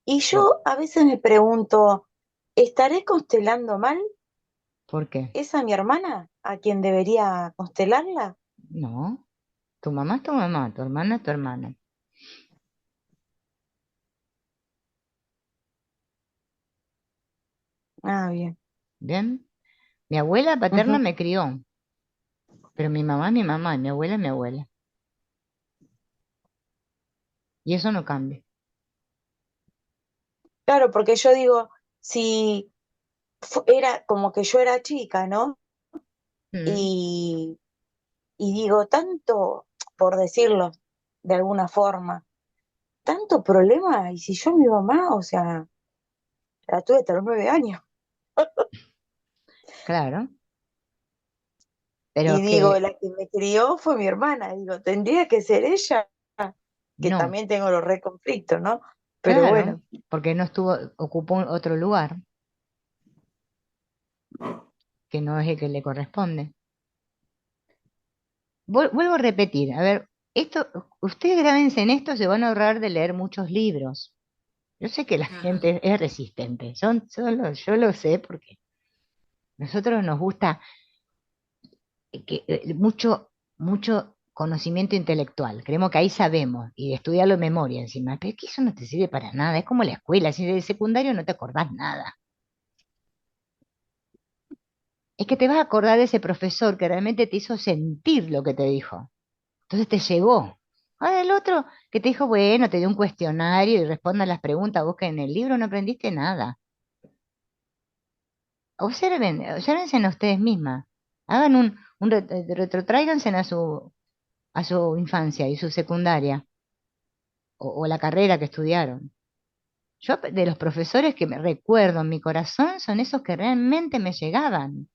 Y ¿por, yo a veces me pregunto, ¿estaré constelando mal? por qué? ¿Es a mi hermana a quien debería constelarla? No, tu mamá es tu mamá, tu hermana es tu hermana. Ah, bien. ¿Bien? Mi abuela paterna Ujú. me crió, pero mi mamá es mi mamá y mi abuela es mi abuela. Y eso no cambia. Claro, porque yo digo, si era como que yo era chica, ¿no? Mm, Y, y digo, tanto, por decirlo de alguna forma, tanto problema, y si yo mi mamá, o sea, la tuve hasta los 9 años, claro, pero y es digo, que la que me crió fue mi hermana, digo, tendría que ser ella, que no, también tengo los reconflictos, ¿no? Pero claro, bueno, porque no estuvo, ocupó otro lugar que no es el que le corresponde. Vuelvo a repetir, a ver, esto, ustedes grábense en esto, se van a ahorrar de leer muchos libros. Yo sé que la Ujú. gente es resistente, yo lo sé porque nosotros nos gusta mucho conocimiento intelectual. Creemos que ahí sabemos y de estudiarlo en memoria encima, pero es que eso no te sirve para nada, es como la escuela, si de secundario no te acordás nada. Es que te vas a acordar de ese profesor que realmente te hizo sentir lo que te dijo. Entonces te llegó. Ahora el otro que te dijo, bueno, te dio un cuestionario y responda las preguntas, vos que en el libro no aprendiste nada. Obsérvense en ustedes mismas. Hagan retrotráiganse a su infancia y su secundaria o la carrera que estudiaron. Yo de los profesores que me recuerdo en mi corazón son esos que realmente me llegaban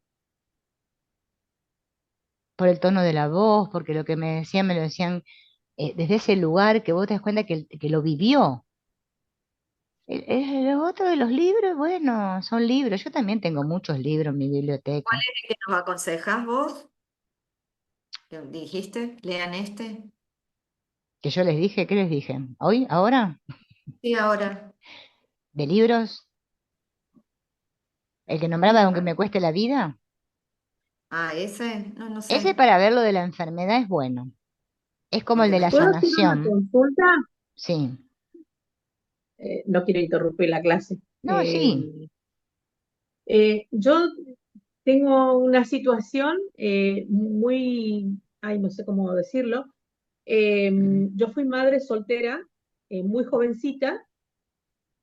por el tono de la voz, porque lo que me lo decían desde ese lugar que vos te das cuenta que lo vivió. Lo otro de los libros, bueno, son libros. Yo también tengo muchos libros en mi biblioteca. ¿Qué nos aconsejás vos? ¿Qué dijiste? Lean este. Que yo les dije, ¿qué les dije? ¿Hoy? ¿Ahora? Sí, ahora. ¿De libros? ¿El que ¿Qué nombraba te aunque parece? me cueste la vida? Ah, ese, no, no Ese sé. para ver lo de la enfermedad es bueno. Es como el Aunque de me la ¿Puedo cueste. hacer una sanación. consulta? Sí. No quiero interrumpir la clase. No, sí. Yo tengo una situación muy, ay, no sé cómo decirlo. Mm. Yo fui madre soltera, muy jovencita,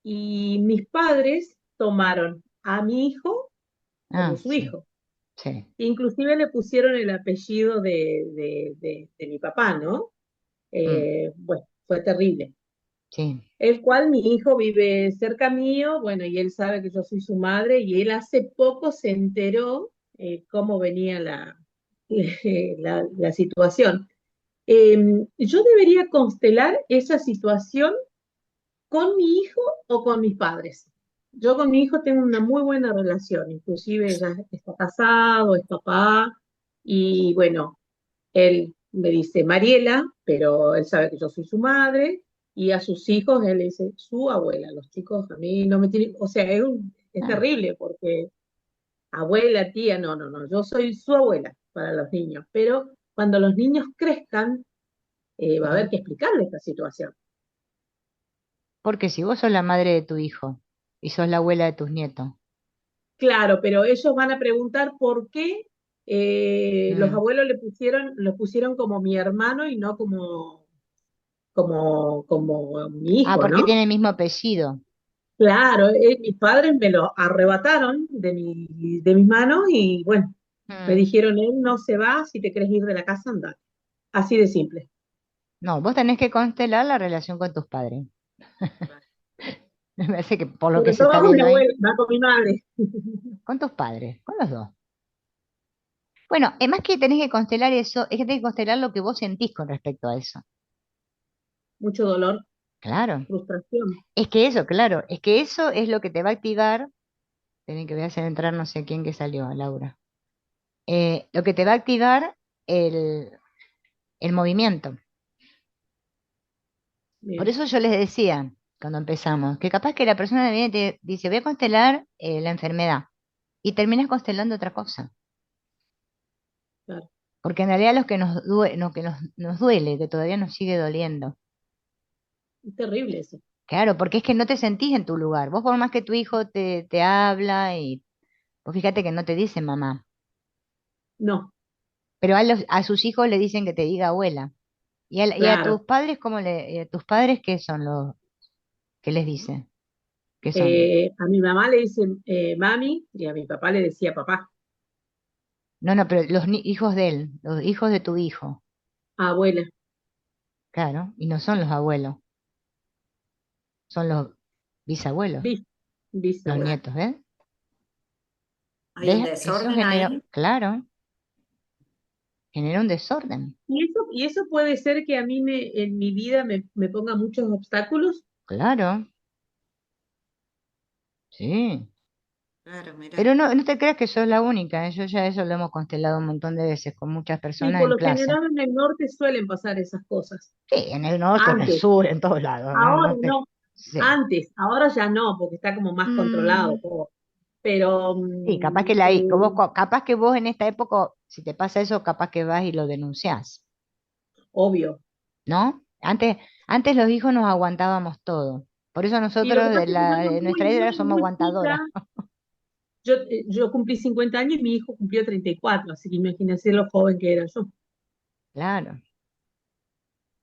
y mis padres tomaron a mi hijo como Ah, su sí, hijo. sí. Inclusive le pusieron el apellido de mi papá, ¿no? Mm, Bueno, fue terrible. sí. El cual mi hijo vive cerca mío, bueno, y él sabe que yo soy su madre, y él hace poco se enteró cómo venía la situación. Eh, ¿Yo debería constelar esa situación con mi hijo o con mis padres? Yo con mi hijo tengo una muy buena relación, inclusive ya está casado, es papá, y bueno, él me dice Mariela, pero él sabe que yo soy su madre, y a sus hijos él le dice su abuela. Los chicos a mí no me tienen, o sea, es Ah, terrible porque abuela, tía, no, no, no, yo soy su abuela para los niños, pero cuando los niños crezcan, va a haber ujú. que explicarle esta situación. Porque si vos sos la madre de tu hijo y sos la abuela de tus nietos. Claro, pero ellos van a preguntar por qué los Mm. abuelos lo pusieron como mi hermano y no como mi Ah, hijo, porque ¿no? tiene el mismo apellido. Claro, mis padres me lo arrebataron de mis manos y bueno, me Mm. dijeron, él no se va, si te querés ir de la casa, anda. Así de simple. No, vos tenés que constelar la relación con tus padres. Me parece que por lo que Sobre se todo está con mi viendo ahí, abuela, va con mi madre. con tus padres, con los dos. Bueno, es más que tenés que constelar eso, es que tenés que constelar lo que vos sentís con respecto a eso. Mucho dolor, Claro. frustración. Es que eso, claro, es que eso es lo que te va a activar. Tienen que voy a hacer entrar no sé quién que salió, Laura. Lo que te va a activar el, el movimiento. Por Bien, eso yo les decía, cuando empezamos, que capaz que la persona viene y te dice, voy a constelar la enfermedad, y terminas constelando otra cosa. claro. Porque en realidad lo que nos duele, que todavía nos sigue doliendo. Es terrible eso. Claro, porque es que no te sentís en tu lugar. Vos por más que tu hijo te habla y vos fíjate que no te dice mamá, No, pero a sus hijos le dicen que te diga abuela. Y a tus claro. padres, y a tus padres qué son los, qué les dicen? ¿Qué son? A mi mamá le dicen mami y a mi papá le decía papá, No, no, pero los hijos de él, los hijos de tu hijo, abuela. claro, y no son los abuelos, son los bisabuelos, Bis, los bisabuela. Claro. nietos, ¿ves? Hay un ¿Ves? Eso desorden genera, ahí. claro, genera un desorden, Y eso puede ser que a mí en mi vida me ponga muchos obstáculos. claro, sí. Claro, Pero mira. no, no te creas que sos la única, ¿eh? Yo ya eso lo hemos constelado un montón de veces con muchas Sí, personas por en lo clase. general en el norte suelen pasar esas cosas. Sí, en el norte, en el Antes, sur, en todos lados, no, ahora no te, no. sí. Antes, ahora ya no, porque está como más controlado Mm, todo. Pero sí, capaz que capaz que vos en esta época, si te pasa eso, capaz que vas y lo denunciás, obvio. ¿no? Antes los hijos nos aguantábamos todo. Por eso Y lo que nosotros pasa es que yo era de muy, nuestra muy, edad somos muy aguantadoras. chica. Yo cumplí 50 años y mi hijo cumplió 34, así que imagínense lo joven que era yo. Claro,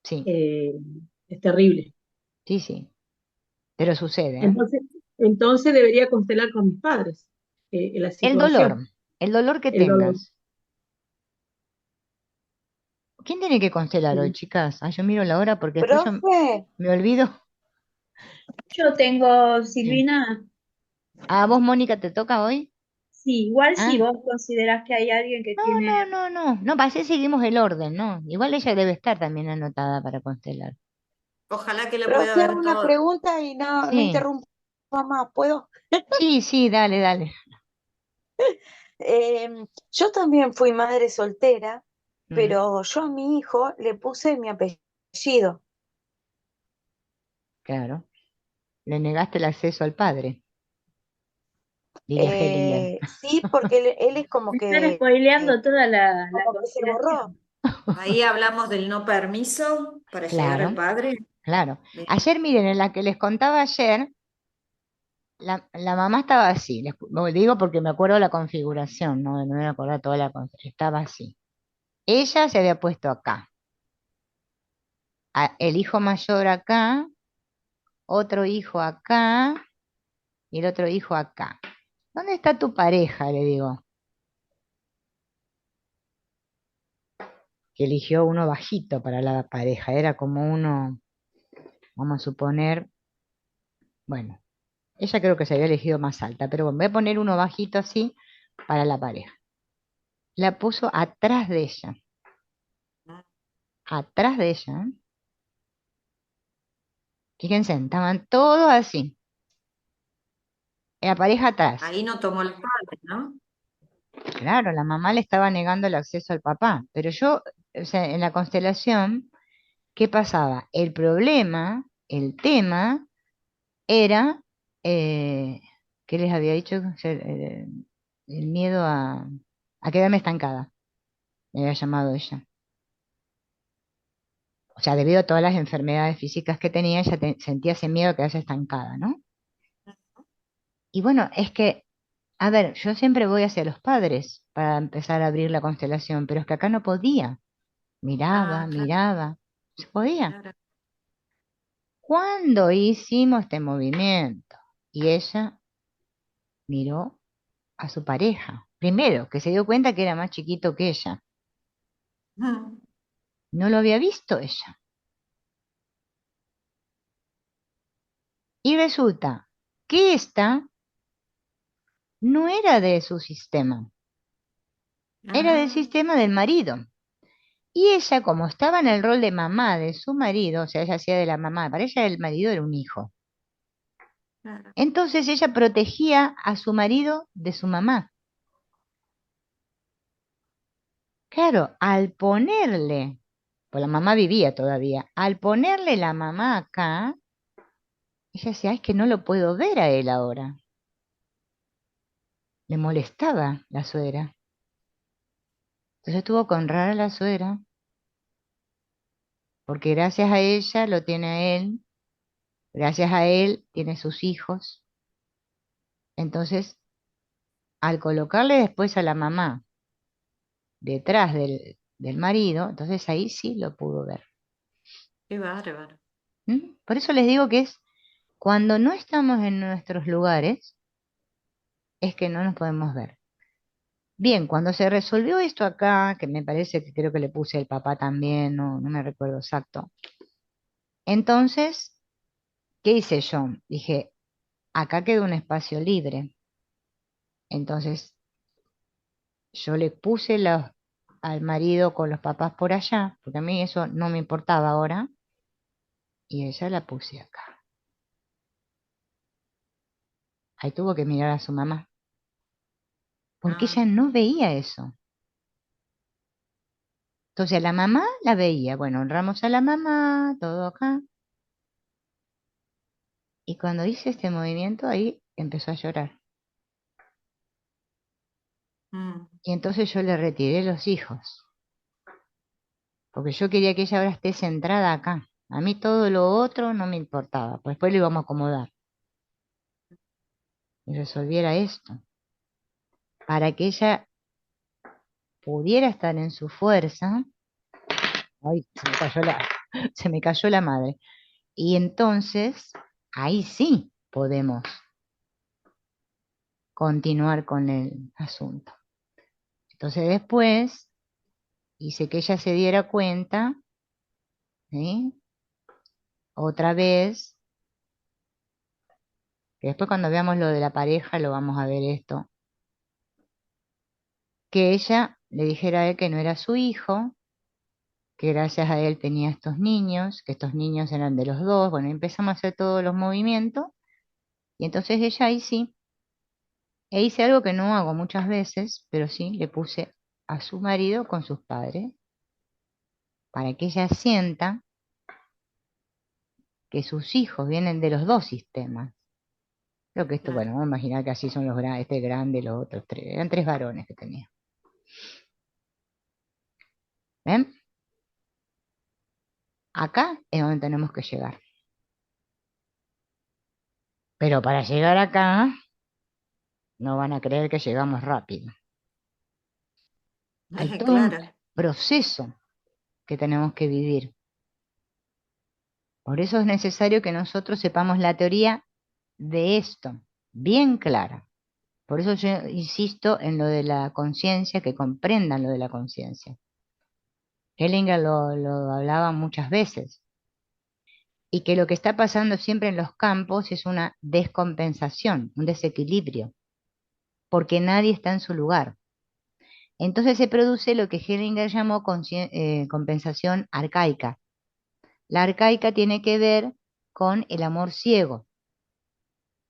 sí, Eh, es terrible. sí, sí. Pero sucede, ¿eh? Entonces, entonces debería constelar con mis padres la El situación, el dolor que el dolor. tengas. ¿Quién tiene que constelar hoy, Sí. chicas? Ah, yo miro la hora porque después yo Profe, me olvido. Yo tengo, Sí. Silvina, ¿A vos, Mónica, te toca hoy? sí, igual si Ah, vos considerás que hay alguien que no, tiene, no, no, no. No, así seguimos el orden, ¿no? Igual ella debe estar también anotada para constelar. Ojalá que lo pueda Profe, hago ver una todo. pregunta y no Sí, interrumpa más, ¿puedo? sí, sí, dale, dale. Yo también fui madre soltera, Mm, pero yo a mi hijo le puse mi apellido. claro. Le negaste el acceso al padre, diría Hellinger. Sí, porque él es Me están spoileando toda la como que se borró. conspiración. Ahí hablamos del no permiso para llegar al Claro, padre. claro. Bien. Ayer, miren, en la que les contaba ayer, la mamá estaba así. Lo digo porque me acuerdo la configuración, no me acuerdo toda la configuración. Estaba así. Ella se había puesto acá, el hijo mayor acá, otro hijo acá y el otro hijo acá. ¿Dónde está tu pareja? Le digo, que eligió uno bajito para la pareja. Era como uno, vamos a suponer, bueno, ella creo que se había elegido más alta, pero bueno, voy a poner uno bajito así para la pareja. La puso atrás de ella, atrás de ella. ¿Eh? Fíjense, estaban todos así, la pareja atrás. Ahí no tomó los padres, ¿no? Claro, la mamá le estaba negando el acceso al papá, pero yo, o sea, en la constelación, ¿qué pasaba? El problema, el tema, era, ¿qué les había dicho? O sea, el miedo a quedarme estancada, me había llamado ella. O sea, debido a todas las enfermedades físicas que tenía, ella sentía ese miedo a quedarse estancada, ¿no? Y bueno, es que, a ver, yo siempre voy hacia los padres para empezar a abrir la constelación, pero es que acá no podía. Miraba, Ah, claro, miraba, no se podía. claro. ¿Cuándo hicimos este movimiento? Y ella miró a su pareja. Primero, que se dio cuenta que era más chiquito que ella. Mm. No lo había visto ella. Y resulta que esta no era de su sistema, era del Ah, sistema del marido. Y ella, como estaba en el rol de mamá de su marido, o sea, ella hacía de la mamá, para ella el marido era un hijo. claro. Entonces ella protegía a su marido de su mamá. Claro, al ponerle, pues la mamá vivía todavía, al ponerle la mamá acá, ella decía, "Ay, es que no lo puedo ver a él ahora". Le molestaba la suegra. Entonces tuvo que honrar a la suegra, porque gracias a ella lo tiene a él, gracias a él tiene sus hijos. Entonces, al colocarle después a la mamá detrás del marido, entonces ahí sí lo pudo ver. Qué bárbaro. ¿Mm? Por eso les digo que es cuando no estamos en nuestros lugares, es que no nos podemos ver. Bien, cuando se resolvió esto acá, que me parece que creo que le puse el papá también, no me recuerdo exacto. Entonces, ¿qué hice yo? Dije, acá queda un espacio libre. Entonces, yo le puse al marido con los papás por allá, porque a mí eso no me importaba ahora, y ella la puse acá. Ahí tuvo que mirar a su mamá, porque Ah, ella no veía eso. Entonces, a la mamá la veía. Bueno, honramos a la mamá, todo acá. Y cuando hice este movimiento, ahí empezó a llorar. mm, Y entonces yo le retiré los hijos, porque yo quería que ella ahora esté centrada acá. A mí todo lo otro no me importaba, pues después lo íbamos a acomodar y resolviera esto, para que ella pudiera estar en su fuerza. Ay, se me cayó la madre. Y entonces, ahí sí podemos continuar con el asunto. Entonces después hice que ella se diera cuenta, ¿sí? Otra vez, que después cuando veamos lo de la pareja lo vamos a ver esto, que ella le dijera a él que no era su hijo, que gracias a él tenía estos niños, que estos niños eran de los dos. Bueno, empezamos a hacer todos los movimientos y entonces ella ahí sí, e hice algo que no hago muchas veces, pero sí le puse a su marido con sus padres para que ella sienta que sus hijos vienen de los dos sistemas. Creo que esto, bueno, Claro. vamos a imaginar que así son los grandes, este grande, los otros tres. Eran tres varones que tenía. ¿Ven? Acá es donde tenemos que llegar. Pero para llegar acá, no van a creer que llegamos rápido. Hay todo un Claro. proceso que tenemos que vivir. Por eso es necesario que nosotros sepamos la teoría de esto, bien clara. Por eso yo insisto en lo de la conciencia, que comprendan lo de la conciencia. Hellinger lo hablaba muchas veces. Y que lo que está pasando siempre en los campos es una descompensación, un desequilibrio, porque nadie está en su lugar. Entonces se produce lo que Hellinger llamó compensación arcaica. La arcaica tiene que ver con el amor ciego.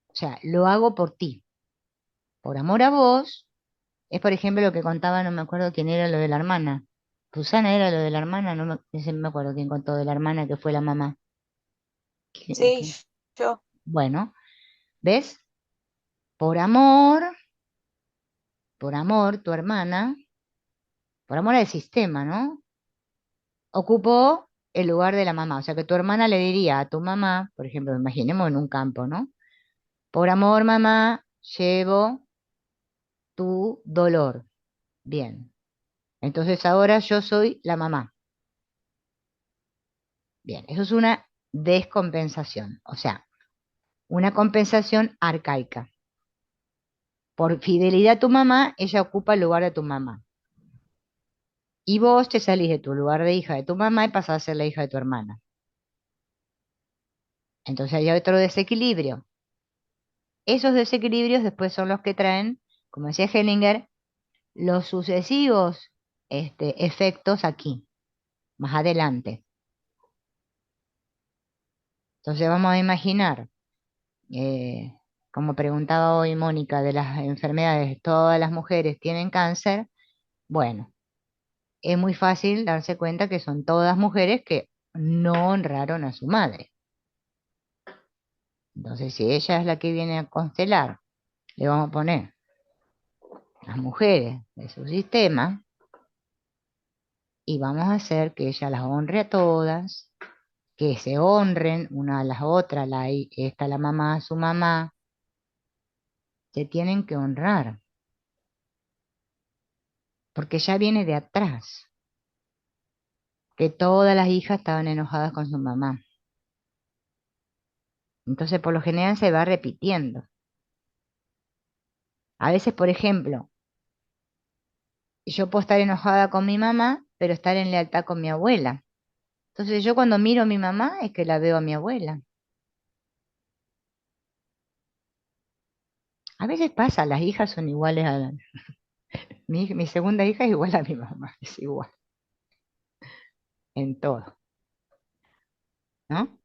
O sea, lo hago por ti. Por amor a vos, es por ejemplo lo que contaba, no me acuerdo quién era lo de la hermana. Susana era lo de la hermana, no me acuerdo quién contó de la hermana que fue la mamá. ¿Qui- Sí, qui- yo. Bueno, ¿ves? Por amor, tu hermana, por amor al sistema, ¿no? Ocupó el lugar de la mamá. O sea que tu hermana le diría a tu mamá, por ejemplo, imaginemos en un campo, ¿no? Por amor, mamá, llevo tu dolor. Bien. Entonces ahora yo soy la mamá. Bien, eso es una descompensación, o sea, una compensación arcaica. Por fidelidad a tu mamá, ella ocupa el lugar de tu mamá. Y vos te salís de tu lugar de hija de tu mamá y pasás a ser la hija de tu hermana. Entonces hay otro desequilibrio. Esos desequilibrios después son los que traen, como decía Hellinger, los sucesivos efectos aquí, más adelante. Entonces vamos a imaginar, eh, como preguntaba hoy Mónica, de las enfermedades, todas las mujeres tienen cáncer. Bueno, es muy fácil darse cuenta que son todas mujeres que no honraron a su madre. Entonces, si ella es la que viene a constelar, le vamos a poner las mujeres de su sistema y vamos a hacer que ella las honre a todas, que se honren una a las otras, esta la mamá a su mamá, se tienen que honrar, porque ya viene de atrás, que todas las hijas estaban enojadas con su mamá. Entonces, por lo general se va repitiendo. A veces, por ejemplo, yo puedo estar enojada con mi mamá, pero estar en lealtad con mi abuela. Entonces, yo cuando miro a mi mamá es que la veo a mi abuela. A veces pasa, las hijas son iguales mi segunda hija es igual a mi mamá, es igual en todo, ¿no?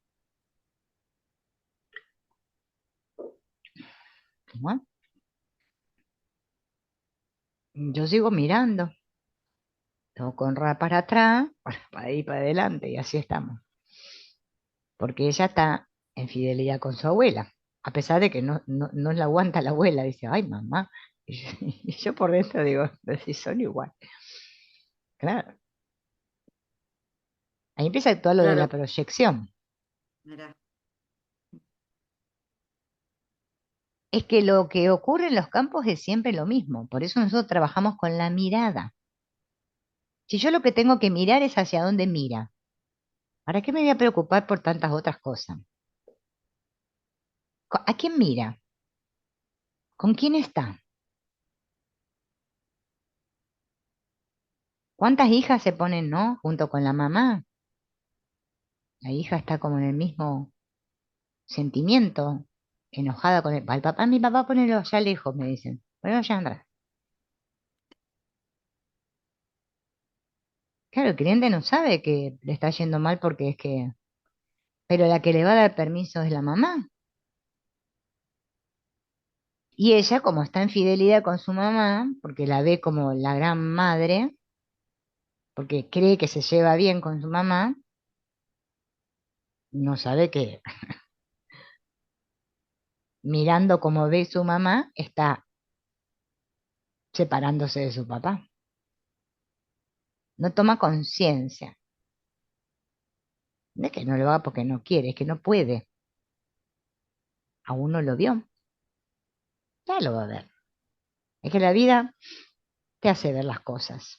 Bueno, yo sigo mirando, tengo con para atrás, para ir para adelante, y así estamos. Porque ella está en fidelidad con su abuela, a pesar de que no la aguanta la abuela, dice, ay mamá, y yo por dentro digo, pero si son igual. Claro, ahí empieza todo lo de la Claro, proyección. mirá. Es que lo que ocurre en los campos es siempre lo mismo, por eso nosotros trabajamos con la mirada. Si yo lo que tengo que mirar es hacia dónde mira, ¿para qué me voy a preocupar por tantas otras cosas? ¿A quién mira? ¿Con quién está? ¿Cuántas hijas se ponen, no? Junto con la mamá. La hija está como en el mismo sentimiento, enojada con el, al papá, mi papá ponelo allá lejos, me dicen. Ponelo allá atrás. Claro, el cliente no sabe que le está yendo mal porque es que, pero la que le va a dar permiso es la mamá. Y ella, como está en fidelidad con su mamá, porque la ve como la gran madre, porque cree que se lleva bien con su mamá, no sabe que mirando como ve su mamá, está separándose de su papá. No toma conciencia. No es que no lo haga porque no quiere, es que no puede. Aún no lo vio, ya lo va a ver. Es que la vida te hace ver las cosas.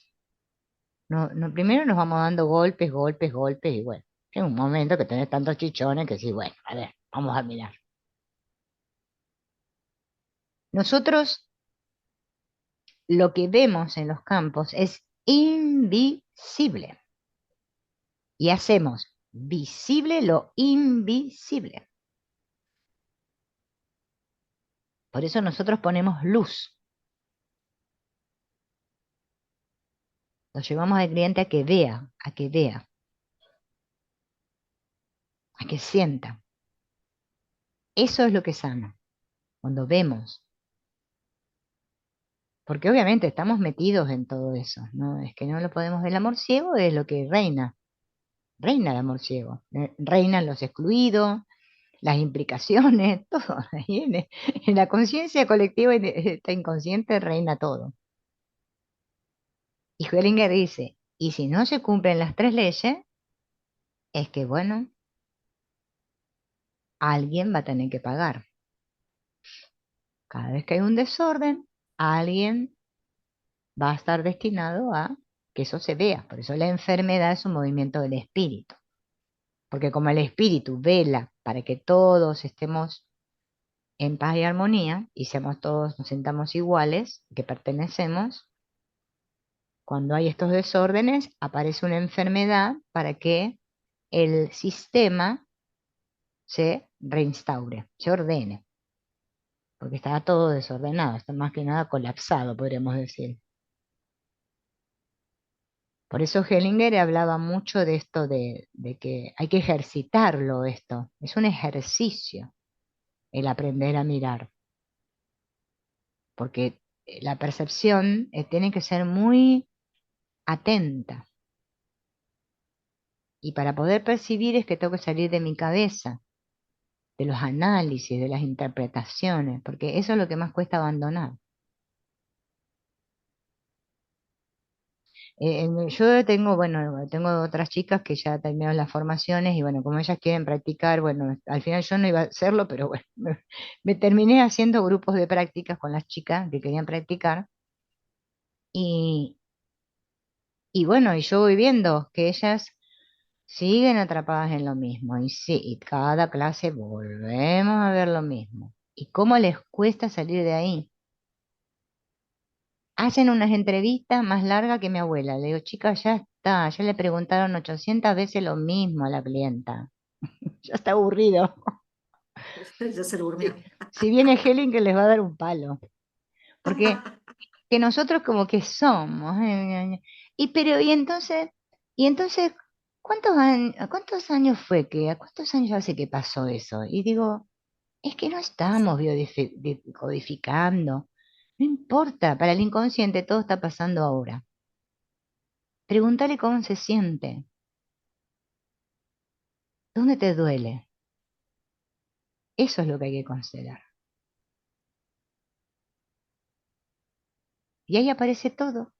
No, no, primero nos vamos dando golpes, golpes, golpes, y bueno, en un momento que tenés tantos chichones que sí, bueno, a ver, vamos a mirar. Nosotros lo que vemos en los campos es invisible y hacemos visible lo invisible. Por eso nosotros ponemos luz. Lo llevamos al cliente a que vea, a que vea, a que sienta. Eso es lo que sana, cuando vemos. Porque obviamente estamos metidos en todo eso, ¿no? Es que no lo podemos ver. El amor ciego es lo que reina. Reina el amor ciego. Reinan los excluidos, las implicaciones, todo. Ahí en la conciencia colectiva y esta inconsciente reina todo. Y Hellinger dice, y si no se cumplen las tres leyes, es que, bueno, alguien va a tener que pagar. Cada vez que hay un desorden, alguien va a estar destinado a que eso se vea. Por eso la enfermedad es un movimiento del espíritu. Porque como el espíritu vela para que todos estemos en paz y armonía y seamos todos, nos sentamos iguales, que pertenecemos, cuando hay estos desórdenes, aparece una enfermedad para que el sistema se reinstaure, se ordene, porque estaba todo desordenado, está más que nada colapsado, podríamos decir. Por eso Hellinger hablaba mucho de esto de que hay que ejercitarlo esto, es un ejercicio el aprender a mirar, porque la percepción tiene que ser muy atenta. Y para poder percibir es que tengo que salir de mi cabeza, de los análisis, de las interpretaciones, porque eso es lo que más cuesta abandonar. Yo tengo, bueno, tengo otras chicas que ya terminaron las formaciones y bueno, como ellas quieren practicar, bueno, al final yo no iba a hacerlo, pero bueno, me terminé haciendo grupos de prácticas con las chicas que querían practicar y, y bueno, y yo voy viendo que ellas siguen atrapadas en lo mismo y sí, y cada clase volvemos a ver lo mismo. ¿Y cómo les cuesta salir de ahí? Hacen unas entrevistas más largas que mi abuela. Le digo, chica, ya está, ya le preguntaron 800 veces lo mismo a la clienta. Ya está aburrido. Ya se durmió. Si viene Helen que les va a dar un palo. Porque que nosotros como que somos. Y entonces, cuántos años fue que, cuántos años hace que pasó eso? Y digo, es que no estamos biodecodificando. No importa, para el inconsciente todo está pasando ahora. Pregúntale cómo se siente. ¿Dónde te duele? Eso es lo que hay que considerar. Y ahí aparece todo.